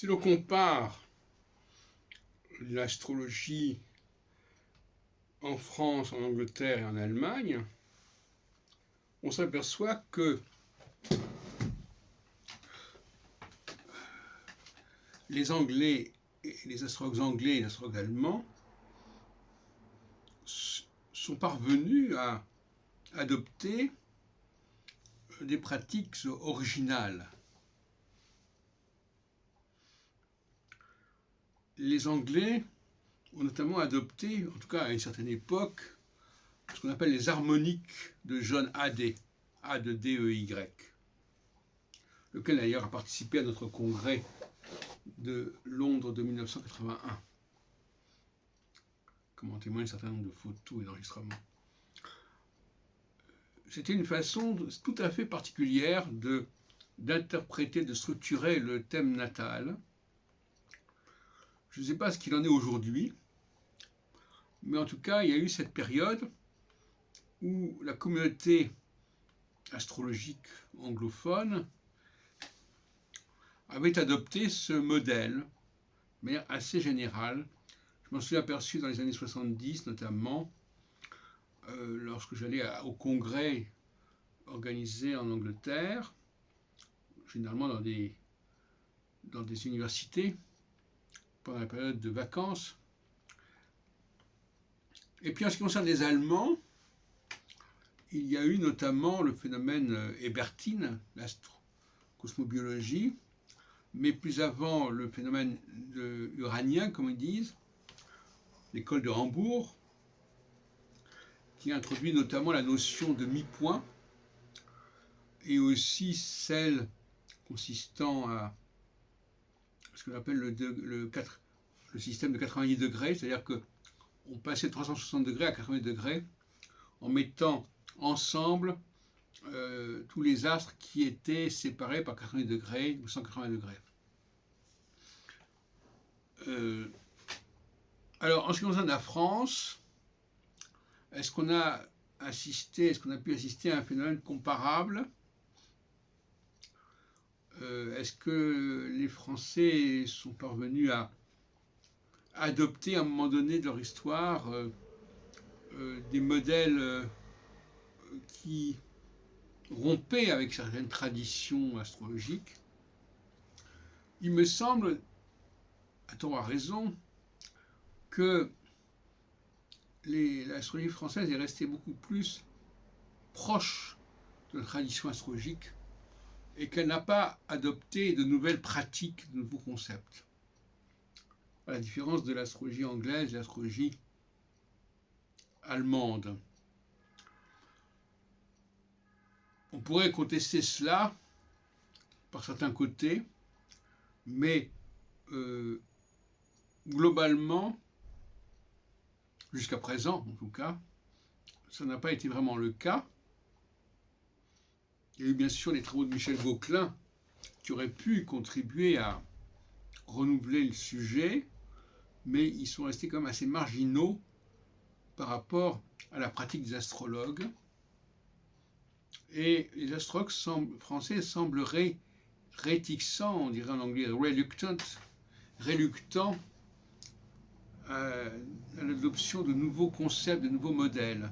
Si l'on compare l'astrologie en France, en Angleterre et en Allemagne, on s'aperçoit que les Anglais, les astrologues anglais et les astrologues allemands sont parvenus à adopter des pratiques originales. Les Anglais ont notamment adopté, en tout cas à une certaine époque, ce qu'on appelle les harmoniques de John Hadday, A de D-E-Y, lequel d'ailleurs a participé à notre congrès de Londres de 1981, comme en témoigne un certain nombre de photos et d'enregistrements. C'était une façon tout à fait particulière d'interpréter, de structurer le thème natal. Je ne sais pas ce qu'il en est aujourd'hui, mais en tout cas, il y a eu cette période où la communauté astrologique anglophone avait adopté ce modèle, mais assez général. Je m'en suis aperçu dans les années 70 notamment, lorsque j'allais au congrès organisé en Angleterre, généralement dans des universités, pendant la période de vacances. Et puis en ce qui concerne les Allemands, il y a eu notamment le phénomène hébertine, l'astro-cosmobiologie, mais plus avant le phénomène uranien, comme ils disent, l'école de Hambourg, qui a introduit notamment la notion de mi-point, et aussi celle consistant à ce qu'on appelle le système de 90 degrés, c'est-à-dire qu'on passait de 360 degrés à 80 degrés en mettant ensemble tous les astres qui étaient séparés par 80 degrés ou 180 degrés. Alors, en ce qui concerne la France, est-ce qu'on a pu assister à un phénomène comparable? Est-ce que les Français sont parvenus à adopter à un moment donné de leur histoire des modèles qui rompaient avec certaines traditions astrologiques? Il me semble, à tort ou à raison, que l'astrologie française est restée beaucoup plus proche de la tradition astrologique et qu'elle n'a pas adopté de nouvelles pratiques, de nouveaux concepts. À la différence de l'astrologie anglaise et de l'astrologie allemande. On pourrait contester cela par certains côtés, mais globalement, jusqu'à présent en tout cas, ça n'a pas été vraiment le cas. Il y a eu bien sûr les travaux de Michel Vauquelin qui auraient pu contribuer à renouveler le sujet, mais ils sont restés quand même assez marginaux par rapport à la pratique des astrologues. Et les astrologues français sembleraient réticents, on dirait en anglais reluctants à l'adoption de nouveaux concepts, de nouveaux modèles.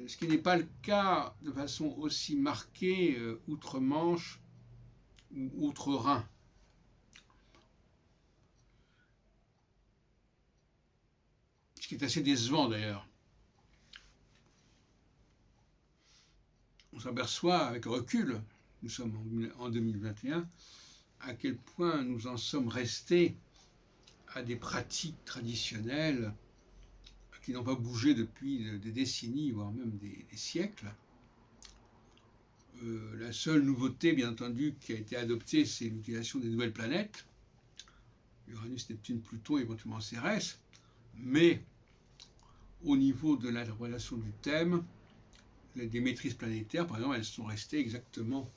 Ce qui n'est pas le cas de façon aussi marquée outre-Manche ou outre-Rhin. Ce qui est assez décevant d'ailleurs. On s'aperçoit avec recul, nous sommes en 2021, à quel point nous en sommes restés à des pratiques traditionnelles qui n'ont pas bougé depuis des décennies, voire même des siècles. La seule nouveauté, bien entendu, qui a été adoptée, c'est l'utilisation des nouvelles planètes, Uranus, Neptune, Pluton, éventuellement Cérès, mais au niveau de l'interprétation du thème, des maîtrises planétaires, par exemple, elles sont restées exactement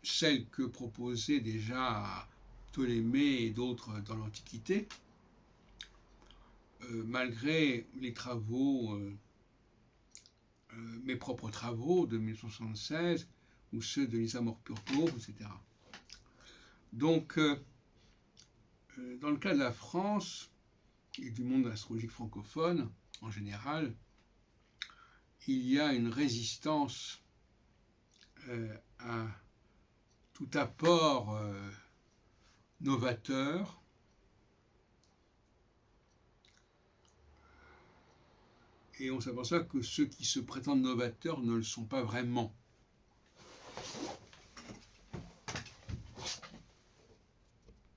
celles que proposaient déjà Ptolémée et d'autres dans l'Antiquité, malgré les travaux, mes propres travaux de 1976, ou ceux de Lisa Morpurgo, etc. Donc, dans le cas de la France et du monde astrologique francophone en général, il y a une résistance à tout apport novateur, et on s'aperçoit que ceux qui se prétendent novateurs ne le sont pas vraiment.